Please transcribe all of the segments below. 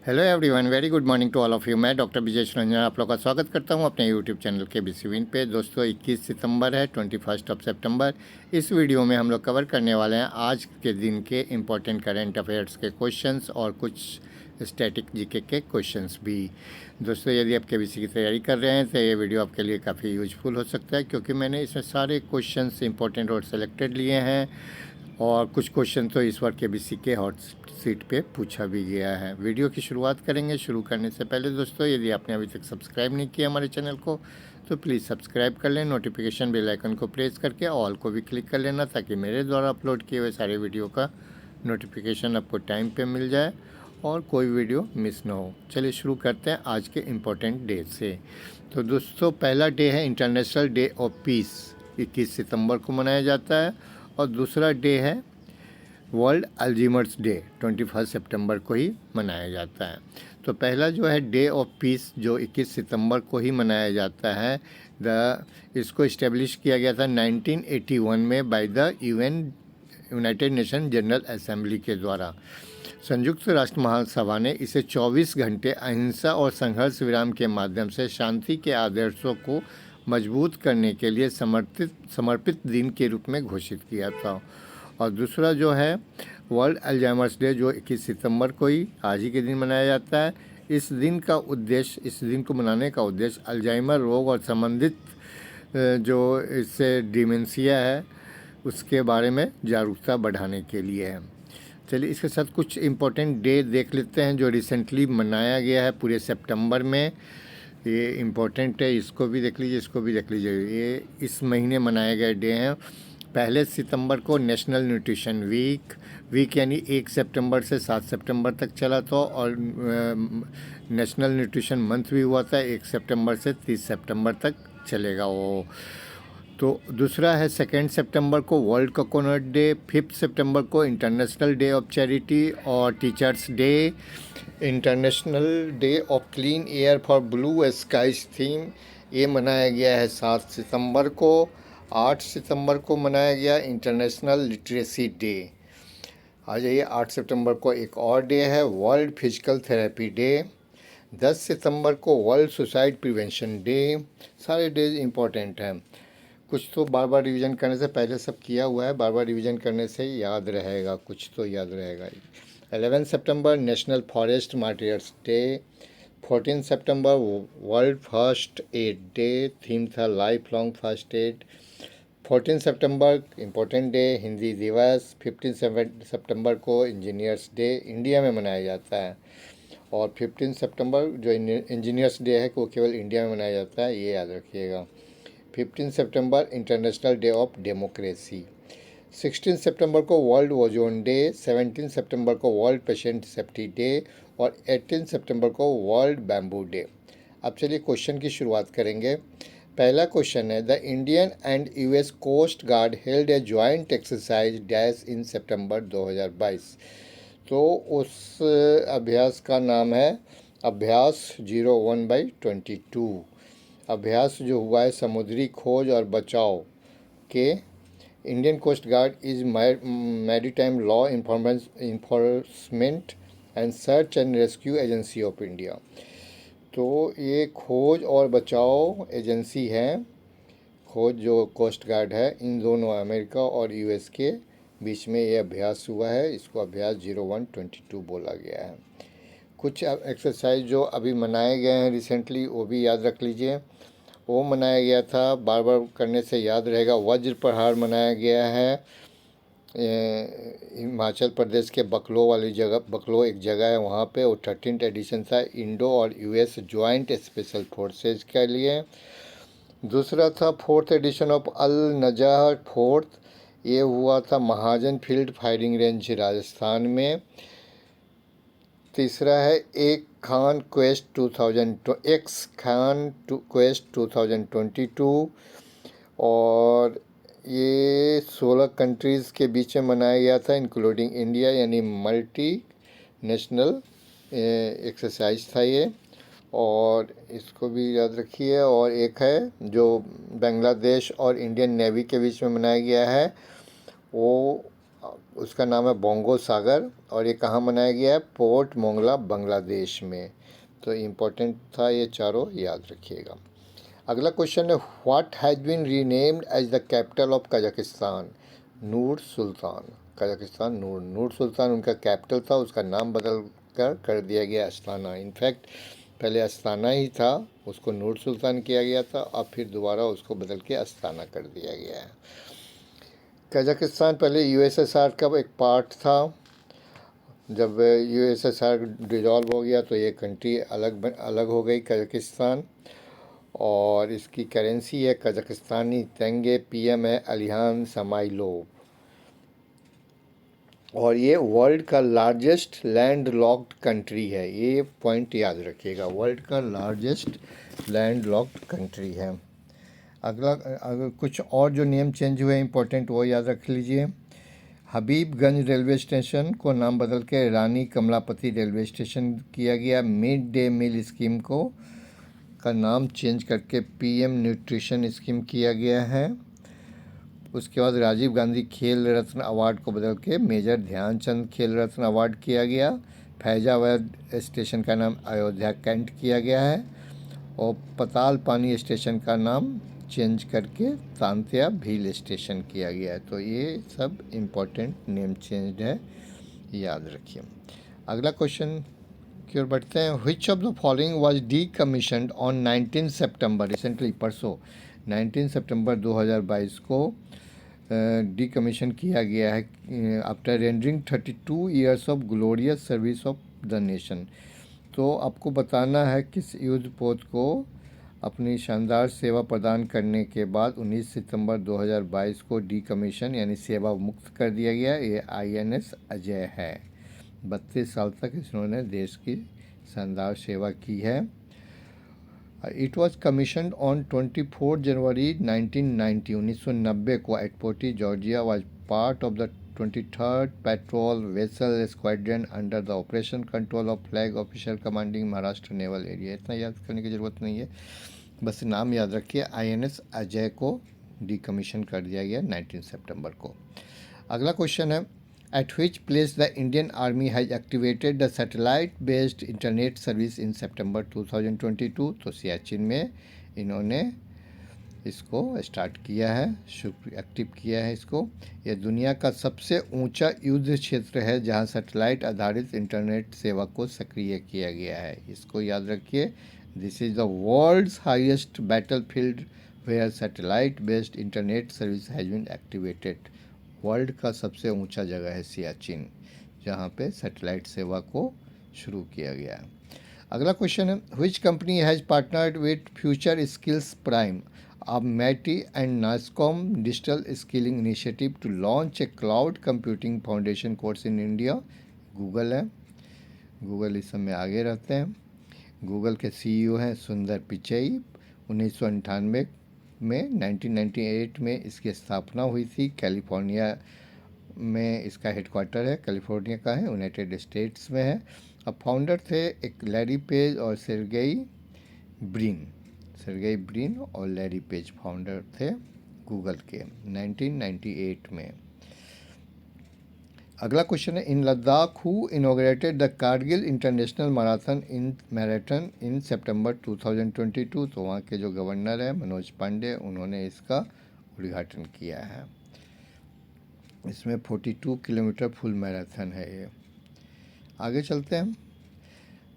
Hello everyone, very good morning to all of you. मैं doctor Vijesh Ranjan आप लोग का स्वागत करता हूं अपने यूट्यूब चैनल के बीसीविन पे। दोस्तों 21 सितंबर है, 21 सितंबर। इस वीडियो में हम लोग कवर करने वाले हैं आज के दिन के इम्पोर्टेंट करेंट अफेयर्स के क्वेश्चंस और कुछ स्टैटिक जीके के क्वेश्चंस भी। दोस्तों यदि आप केबीसी की तैयारी कर रहे हैं तो ये वीडियो आपके लिए काफ़ी यूजफुल हो सकता है, क्योंकि मैंने इसमें सारे क्वेश्चंस इंपॉर्टेंट और सेलेक्टेड लिए हैं और कुछ क्वेश्चन तो इस बार केबीसी के हॉट सीट पे पूछा भी गया है। वीडियो की शुरुआत करेंगे। शुरू करने से पहले दोस्तों, यदि आपने अभी तक सब्सक्राइब नहीं किया हमारे चैनल को तो प्लीज़ सब्सक्राइब कर लें। नोटिफिकेशन बेल आइकन को प्रेस करके ऑल को भी क्लिक कर लेना, ताकि मेरे द्वारा अपलोड किए हुए सारे वीडियो का नोटिफिकेशन आपको टाइम पे मिल जाए और कोई वीडियो मिस ना हो। चलिए शुरू करते हैं आज के इम्पोर्टेंट डे से। तो दोस्तों पहला डे है इंटरनेशनल डे ऑफ पीस, 21 सितंबर को मनाया जाता है। और दूसरा डे है वर्ल्ड अल्जीमर्स डे, 21 सितंबर को ही मनाया जाता है। तो पहला जो है डे ऑफ पीस, जो 21 सितंबर को ही मनाया जाता है, इसको इस्टेब्लिश किया गया था 1981 में by the United nation general assembly के द्वारा। संयुक्त राष्ट्र महासभा ने इसे 24 घंटे अहिंसा और संघर्ष विराम के माध्यम से शांति के आदर्शों को मजबूत करने के लिए समर्पित दिन के रूप में घोषित किया था। और दूसरा जो है वर्ल्ड अल्जाइमर्स डे, जो 21 सितंबर को ही आज ही के दिन मनाया जाता है। इस दिन को मनाने का उद्देश्य अल्जाइमर रोग और संबंधित जो इससे डिमेंशिया है उसके बारे में जागरूकता बढ़ाने के लिए है। चलिए इसके साथ कुछ इम्पोर्टेंट डे देख लेते हैं जो रिसेंटली मनाया गया है पूरे सितंबर में। ये इम्पोर्टेंट है, इसको भी देख लीजिए, इसको भी देख लीजिए। ये इस महीने मनाए गए डे हैं। पहले सितंबर को नेशनल न्यूट्रिशन वीक यानी 1 सितंबर से 7 सितंबर तक चला था, और नेशनल न्यूट्रिशन मंथ भी हुआ था 1 सितंबर से 30 सितंबर तक चलेगा वो। तो दूसरा है 2 सितंबर को वर्ल्ड कोकोनट डे, 5 सितंबर को इंटरनेशनल डे ऑफ चैरिटी और teachers day, international day of clean air for blue skies theme ये मनाया गया है 7 सितंबर को। 8 सितंबर को मनाया गया इंटरनेशनल लिटरेसी डे। आ जाइए 8 सितंबर को एक और डे है वर्ल्ड फिजिकल थेरेपी डे। 10 सितंबर को वर्ल्ड सुसाइड प्रिवेंशन डे। सारे डेज इम्पोर्टेंट हैं। कुछ तो बार बार रिवीजन करने से पहले सब किया हुआ है, बार बार रिवीजन करने से याद रहेगा, कुछ तो याद रहेगा। 11 सितंबर नेशनल फॉरेस्ट मार्टियर्स डे। 14 सितंबर world first aid day, theme था लाइफ लॉन्ग फर्स्ट एड। 14 सितंबर इम्पोर्टेंट डे हिंदी दिवस। 15 सितंबर को इंजीनियर्स डे इंडिया में मनाया जाता है। और 15 सितंबर जो इंजीनियर्स डे है वो केवल इंडिया में मनाया जाता है, ये याद रखिएगा। 15 सितंबर इंटरनेशनल डे ऑफ डेमोक्रेसी। 16 सितंबर को वर्ल्ड ओजोन डे। 17 सितंबर को वर्ल्ड पेशेंट सेफ्टी डे और 18 सितंबर को वर्ल्ड बैम्बू डे। अब चलिए क्वेश्चन की शुरुआत करेंगे। पहला क्वेश्चन है the Indian and US coast guard held a joint exercise dash in September 2022। तो उस अभ्यास का नाम है अभ्यास 01/22। अभ्यास जो हुआ है समुद्री खोज और बचाव के Indian coast guard is maritime law enforcement and search and rescue agency of India. तो ये खोज और बचाव एजेंसी है। खोज जो कोस्ट गार्ड है, इन दोनों अमेरिका और यूएस के बीच में ये अभ्यास हुआ है। इसको अभ्यास 01/22 बोला गया है। कुछ एक्सरसाइज जो अभी मनाए गए हैं रिसेंटली वो भी याद रख लीजिए। वो मनाया गया था, बार बार करने से याद रहेगा। वज्र प्रहार मनाया गया है हिमाचल प्रदेश के बकलो वाली जगह, बकलो एक जगह है वहाँ पे। वो 13th एडिशन था इंडो और यूएस ज्वाइंट स्पेशल फोर्सेज के लिए। दूसरा था 4th edition of Al Najah fourth, ये हुआ था Mahajan field firing range Rajasthan में। तीसरा है एक्स खान क्वेस्ट 2022 और ये 16 कंट्रीज़ के बीच में मनाया गया था इंक्लूडिंग इंडिया, यानी मल्टी नेशनल एक्सरसाइज था ये, और इसको भी याद रखिए। और एक है जो बांग्लादेश और इंडियन नेवी के बीच में मनाया गया है, वो उसका नाम है बोंगो सागर और ये कहाँ बनाया गया है? पोर्ट मोंगला बांग्लादेश में। तो इम्पोर्टेंट था ये चारों, याद रखिएगा। अगला क्वेश्चन है what has been renamed as the capital of Kazakhstan? Nur Sultan. Kazakhstan Nur Sultan उनका कैपिटल था, उसका नाम बदल कर दिया गया अस्ताना। इनफैक्ट पहले अस्ताना ही था, उसको नूर सुल्तान किया गया था, अब फिर दोबारा उसको बदल के अस्ताना कर दिया गया है। कजाकिस्तान पहले यूएसएसआर का एक पार्ट था। जब यूएसएसआर डिजॉल्व हो गया तो ये कंट्री अलग हो गई कजाकिस्तान। और इसकी करेंसी है कजाकिस्तानी तेंगे, पीएम है अलिहान समाइलोव। और ये वर्ल्ड का लार्जेस्ट लैंड लॉक्ड कंट्री है, ये पॉइंट याद रखिएगा, वर्ल्ड का लार्जेस्ट लैंड लॉक्ड कंट्री है। अगला अगर कुछ और जो नेम चेंज हुए इंपॉर्टेंट वो याद रख लीजिए। हबीबगंज रेलवे स्टेशन को नाम बदल के रानी कमलापति रेलवे स्टेशन किया गया। मिड डे मील स्कीम को का नाम चेंज करके पीएम न्यूट्रिशन स्कीम किया गया है। उसके बाद राजीव गांधी खेल रत्न अवार्ड को बदल के मेजर ध्यानचंद खेल रत्न अवार्ड किया गया। फैजाबाद स्टेशन का नाम अयोध्या कैंट किया गया है। और पताल पानी स्टेशन का नाम चेंज करके तांत्या भील स्टेशन किया गया है। तो ये सब इम्पोर्टेंट नेम चेंज है, याद रखिए। अगला क्वेश्चन की ओर बढ़ते हैं। Which of the following was D commissioned on 19 September, recently परसों 19 सितंबर 2022 को डी कमीशन किया गया है after rendering 32 years of glorious service of the nation. तो आपको बताना है किस युद्ध पोत को अपनी शानदार सेवा प्रदान करने के बाद 19 सितंबर 2022 को डी कमीशन यानी सेवा मुक्त कर दिया गया। ये आईएनएस अजय है। 32 साल तक इन्होंने देश की शानदार सेवा की है। It was commission on 24 January 1990 1990 को एट पोर्टी जॉर्जिया was part of the 23rd patrol vessel squadron under the operation control of flag officer commanding Maharashtra naval area. इतना याद करने की ज़रूरत नहीं है, बस नाम याद रखिए। आईएनएस अजय को डीकमीशन कर दिया गया 19 सितंबर को। अगला क्वेश्चन है at which place the Indian army has activated the satellite based internet service in September 2022। तो सियाचिन में इन्होंने इसको स्टार्ट किया है, एक्टिव किया है इसको। यह दुनिया का सबसे ऊंचा युद्ध क्षेत्र है जहां सैटेलाइट आधारित इंटरनेट सेवा को सक्रिय किया गया है, इसको याद रखिए। This is the world's highest battlefield where satellite based internet service has been activated. World का सबसे ऊंचा जगह है सियाचिन, जहां पे सैटेलाइट सेवा को शुरू किया गया है। अगला क्वेश्चन है which company has partnered with future skills prime a MeitY and NASSCOM digital skilling initiative to launch a cloud computing foundation course in India. Google है, गूगल इस समय आगे रहते हैं। गूगल के सीईओ हैं सुंदर पिचई। 1998 में 1998 में इसकी स्थापना हुई थी। कैलिफोर्निया में इसका हेडक्वार्टर है, कैलिफोर्निया का है, यूनाइटेड स्टेट्स में है। अब फाउंडर थे एक लैरी पेज और सेर्गेई ब्रिन और लैरी पेज फाउंडर थे गूगल के 1998 में। अगला क्वेश्चन है in Ladakh who inaugurated the Kargil international marathon in September 2022। तो वहाँ के जो गवर्नर है मनोज पांडे, उन्होंने इसका उद्घाटन किया है। इसमें 42 किलोमीटर फुल मैराथन है ये। आगे चलते हैं।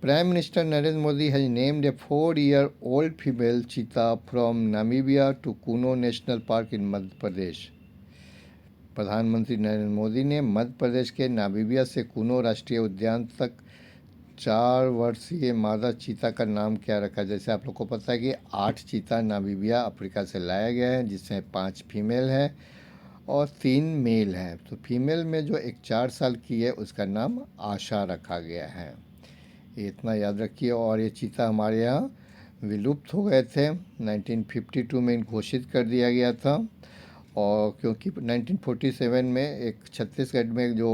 Prime minister Narendra Modi has named a 4-year-old female cheetah from Namibia to Kuno national park in Madhya Pradesh. प्रधानमंत्री नरेंद्र मोदी ने मध्य प्रदेश के नामीबिया से कूनो राष्ट्रीय उद्यान तक 4 वर्षीय मादा चीता का नाम क्या रखा। जैसे आप लोग को पता है कि 8 चीता नामीबिया अफ्रीका से लाया गया है, जिसमें 5 फीमेल है और 3 मेल हैं। तो फीमेल में जो एक 4 साल की है उसका नाम आशा रखा गया है, ये इतना याद रखिए। और ये चीता हमारे यहाँ विलुप्त हो गए थे, 1952 में इनको घोषित कर दिया गया था। और क्योंकि 1947 में एक छत्तीसगढ़ में जो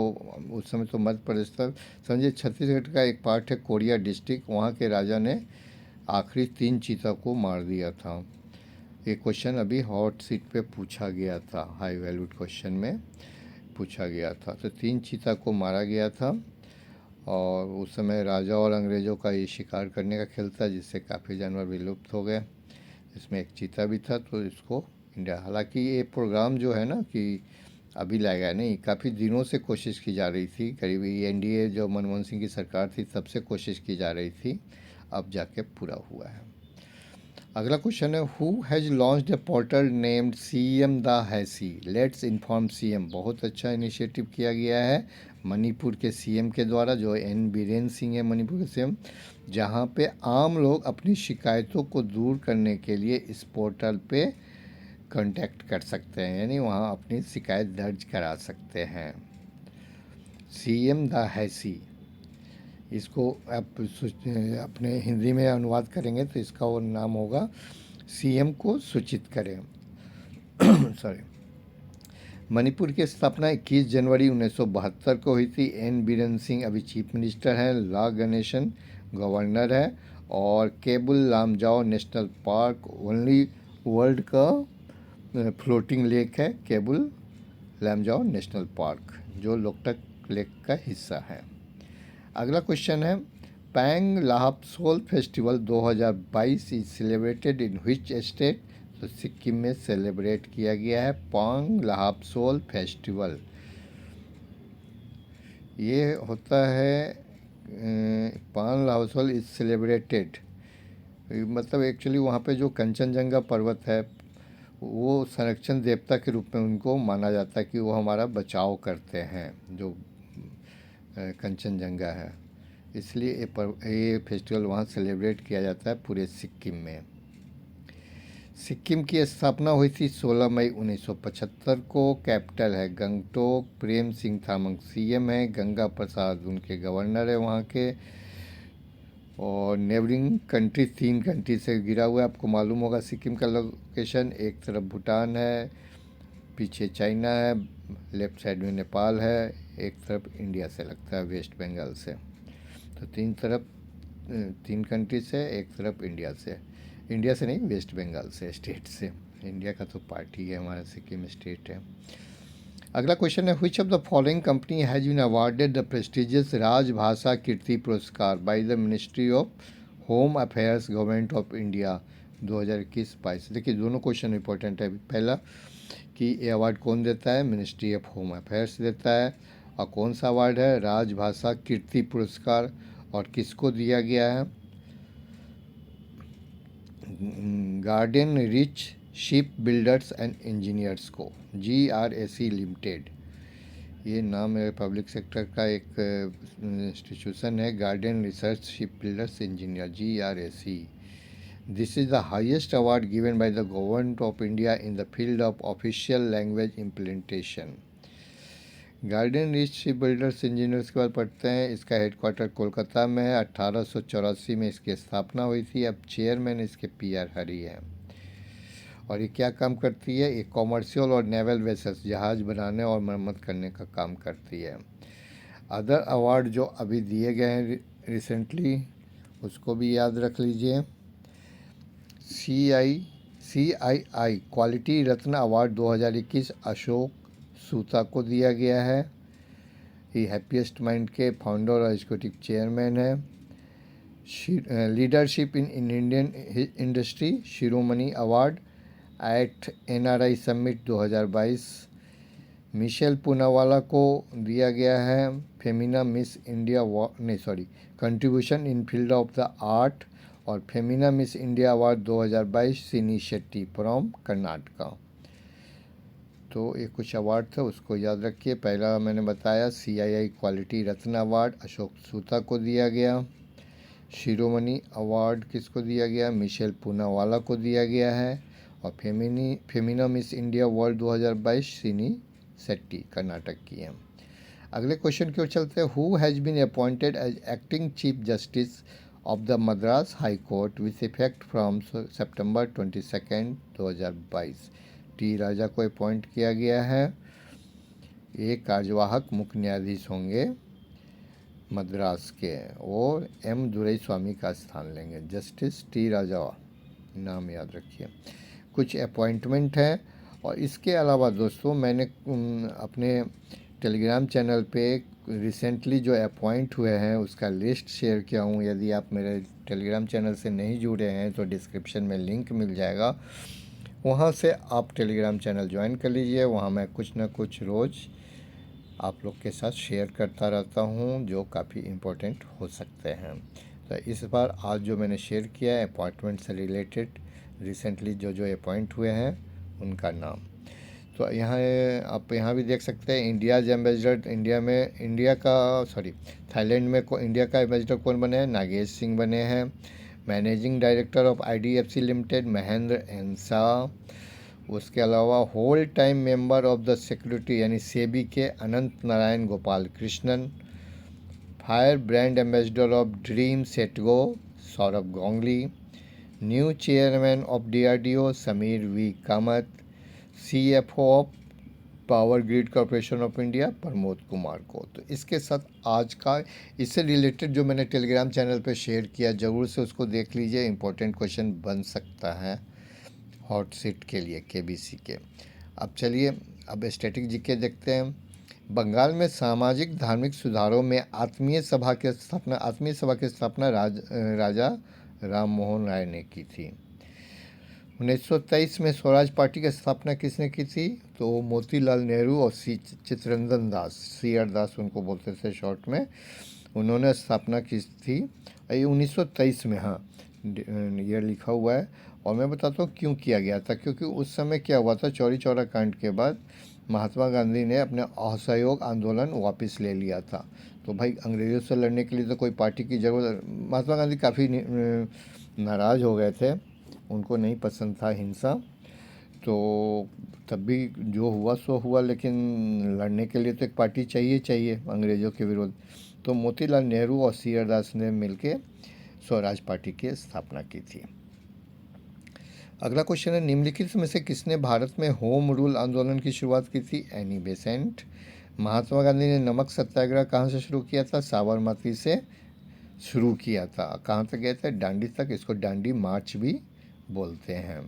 उस समय तो मध्य प्रदेश था, समझिए छत्तीसगढ़ का एक पार्ट है कोरिया डिस्ट्रिक्ट, वहाँ के राजा ने आखिरी 3 चीता को मार दिया था। ये क्वेश्चन अभी हॉट सीट पे पूछा गया था, हाई वैल्यूड क्वेश्चन में पूछा गया था। तो 3 चीता को मारा गया था और उस समय राजा और अंग्रेज़ों का ये शिकार करने का खेल था, जिससे काफ़ी जानवर विलुप्त हो गए। इसमें एक चीता भी था, तो इसको इंडिया, हालांकि ये प्रोग्राम जो है ना कि अभी लाएगा नहीं, काफ़ी दिनों से कोशिश की जा रही थी। करीब एनडीए जो मनमोहन सिंह की सरकार थी तब से कोशिश की जा रही थी, अब जाके पूरा हुआ है। अगला क्वेश्चन है, who has launched a portal named CM da Hasi, let's inform CM. बहुत अच्छा इनिशिएटिव किया गया है मणिपुर के सीएम के द्वारा, जो एन बीरेन सिंह है मणिपुर के सीएम, जहां पे आम लोग अपनी शिकायतों को दूर करने के लिए इस पोर्टल पे कांटेक्ट कर सकते हैं, यानी वहां अपनी शिकायत दर्ज करा सकते हैं। सीएम द हैसी, इसको आप अपने हिंदी में अनुवाद करेंगे तो इसका वो नाम होगा सीएम को सूचित करें। सॉरी। मणिपुर की स्थापना 21 जनवरी 1972 को हुई थी। एन बीरेन सिंह अभी चीफ मिनिस्टर हैं, ला गणेशन गवर्नर है, और Keibul Lamjao national park only world का फ्लोटिंग लेक है, केबुल लामजाओ नेशनल पार्क, जो लोकटक लेक का हिस्सा है। अगला क्वेश्चन है, Pang Lhabsol festival 2022 is celebrated in which state. तो सिक्किम में सेलिब्रेट किया गया है पैंग लाहपसोल फेस्टिवल। ये होता है पैंग लाहपसोल इज सेलिब्रेटेड, मतलब एक्चुअली वहाँ पे जो कंचनजंगा पर्वत है वो संरक्षण देवता के रूप में उनको माना जाता है कि वो हमारा बचाव करते हैं, जो कंचनजंगा है, इसलिए ये फेस्टिवल वहाँ सेलिब्रेट किया जाता है पूरे सिक्किम में। सिक्किम की स्थापना हुई थी 16 मई 1975 को। कैपिटल है गंगटोक। प्रेम सिंह तामांग सीएम है, गंगा प्रसाद उनके गवर्नर है वहाँ के। और नेबरिंग कंट्री 3 कंट्री से घिरा हुआ है, आपको मालूम होगा सिक्किम का लोकेशन। एक तरफ भूटान है, पीछे चाइना है, लेफ्ट साइड में नेपाल है, एक तरफ इंडिया से लगता है वेस्ट बंगाल से। तो 3 कंट्री से, एक तरफ इंडिया से नहीं, वेस्ट बंगाल से, स्टेट से। इंडिया का तो पार्टी है हमारा, सिक्किम स्टेट है। अगला क्वेश्चन है, which of the following company has been awarded the prestigious Rajbhasha Kirti Puraskar by the ministry of home affairs government of India 2021-22। देखिए दोनों क्वेश्चन इंपॉर्टेंट है। पहला कि ये अवार्ड कौन देता है, मिनिस्ट्री ऑफ होम अफेयर्स देता है, और कौन सा अवार्ड है, राजभाषा कीर्ति पुरस्कार, और किसको दिया गया है, garden rich ship builders and engineers को, GRAC लिमिटेड। ये नाम है पब्लिक सेक्टर का एक इंस्टीट्यूशन है, garden research ship builders engineer, GRAC। This is the highest award given by the government of India in the field of official language implementation. Garden rich ship builders engineers के बाद पढ़ते हैं, इसका headquarter Kolkata में है। 1884 में इसकी स्थापना हुई थी। अब चेयरमैन इसके PR हरी हैं। और ये क्या काम करती है, ये कॉमर्शियल और नेवल वेसल्स, जहाज़ बनाने और मरम्मत करने का काम करती है। अदर अवार्ड जो अभी दिए गए हैं रिसेंटली, उसको भी याद रख लीजिए। CII quality Ratna award 2021 Ashok Soota को दिया गया है। ये हैप्पीएस्ट माइंड के फाउंडर और एग्जीक्यूटिव चेयरमैन है। Leadership in Indian industry Shiromani award at NRI summit 2022 Michelle Poonawalla को दिया गया है। Femina Miss India contribution in field of the art, और फेमिना मिस इंडिया अवार्ड 2022 सिनी शेट्टी फ्रॉम कर्नाटका। तो ये कुछ अवार्ड थे, उसको याद रखिए। पहला मैंने बताया CII quality Ratna award Ashok Soota को दिया गया। शिरोमणि अवार्ड किसको दिया गया, मिशेल पूनावाला को दिया गया है। और फेमिना मिस इंडिया वर्ल्ड 2022 सिनी शेट्टी कर्नाटक की है। अगले क्वेश्चन की ओर चलते हैं, who has been appointed as acting chief justice of the Madras high court with effect from September 22, 2022। T Raja को अपॉइंट किया गया है। ये कार्यवाहक मुख्य न्यायाधीश होंगे मद्रास के, और M दुरई स्वामी का स्थान लेंगे। जस्टिस T राजा, नाम याद रखिए। कुछ अपॉइंटमेंट है, और इसके अलावा दोस्तों मैंने अपने टेलीग्राम चैनल पे रिसेंटली जो अपॉइंट हुए हैं उसका लिस्ट शेयर किया हूँ। यदि आप मेरे टेलीग्राम चैनल से नहीं जुड़े हैं तो डिस्क्रिप्शन में लिंक मिल जाएगा, वहाँ से आप टेलीग्राम चैनल ज्वाइन कर लीजिए। वहाँ मैं कुछ ना कुछ रोज़ आप लोग के साथ शेयर करता रहता हूँ जो काफ़ी इम्पोर्टेंट हो सकते हैं। तो इस बार आज जो मैंने शेयर किया है अपॉइंटमेंट से रिलेटेड, रिसेंटली जो जो अपॉइंट हुए हैं उनका नाम। तो यहाँ आप यहाँ भी देख सकते हैं इंडियाज़ एम्बेसडर इंडिया में, थाईलैंड में इंडिया का एम्बेसडर कौन बने हैं? नागेश सिंह बने हैं। Managing director of IDFC limited Mahendra एंसा। उसके अलावा whole time member of the security यानी सेबी के Anant Narayan Gopal Krishnan. Fire brand ambassador of Dream SetGo Sourav Ganguly. New chairman of DRDO Sameer V Kamath. CFO of power grid corporation of India Pramod Kumar को। तो इसके साथ आज का इससे रिलेटेड जो मैंने टेलीग्राम चैनल पे शेयर किया ज़रूर से उसको देख लीजिए, इंपॉर्टेंट क्वेश्चन बन सकता है हॉट सीट के लिए KBC के। अब चलिए अब स्टैटिक जीके देखते हैं। बंगाल में सामाजिक धार्मिक सुधारों में आत्मीय सभा की स्थापना राजा राम मोहन राय ने की थी। 1923 में स्वराज पार्टी की स्थापना किसने की थी? तो मोतीलाल नेहरू और चित्तरंजन दास, CR दास उनको बोलते थे शॉर्ट में, उन्होंने स्थापना की थी। ये 1923 में, हाँ ये लिखा हुआ है। और मैं बताता हूँ क्यों किया गया था, क्योंकि उस समय क्या हुआ था, चौरी चौरा कांड के बाद महात्मा गांधी ने अपने असहयोग आंदोलन वापस ले लिया था। तो भाई अंग्रेज़ों से लड़ने के लिए तो कोई पार्टी की ज़रूरत, महात्मा गांधी काफ़ी नाराज़ हो गए थे, उनको नहीं पसंद था हिंसा। तो तब भी जो हुआ सो हुआ, लेकिन लड़ने के लिए तो एक पार्टी चाहिए अंग्रेज़ों के विरुद्ध। तो मोतीलाल नेहरू और CR दास ने मिलकर स्वराज पार्टी की स्थापना की थी। अगला क्वेश्चन है, निम्नलिखित में से किसने भारत में होम रूल आंदोलन की शुरुआत की थी? Annie Besant. महात्मा गांधी ने नमक सत्याग्रह कहाँ से शुरू किया था? साबरमती से शुरू किया था। कहाँ तक गए थे? दांडी तक। इसको दांडी मार्च भी बोलते हैं।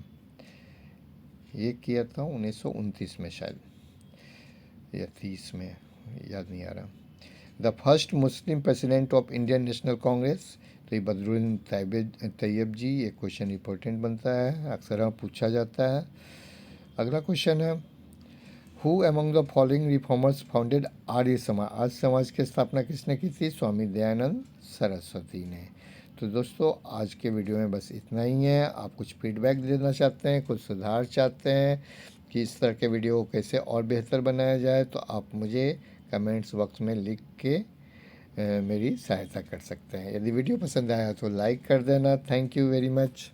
ये किया था 1929 में शायद, या 30 में, याद नहीं आ रहा। The first Muslim president of Indian national Congress, तो ये बदरुद्दीन तैयब जी। ये क्वेश्चन इंपॉर्टेंट बनता है, अक्सर पूछा जाता है। अगला क्वेश्चन है, who among the following reformers founded Arya Samaj? Arya समाज की स्थापना किसने की थी? स्वामी दयानंद सरस्वती ने। तो दोस्तों आज के वीडियो में बस इतना ही है। आप कुछ फीडबैक देना चाहते हैं, कुछ सुधार चाहते हैं कि इस तरह के वीडियो को कैसे और बेहतर बनाया जाए, तो आप मुझे कमेंट्स बॉक्स में लिख के मेरी सहायता कर सकते हैं। यदि वीडियो पसंद आया तो लाइक कर देना। Thank you very much.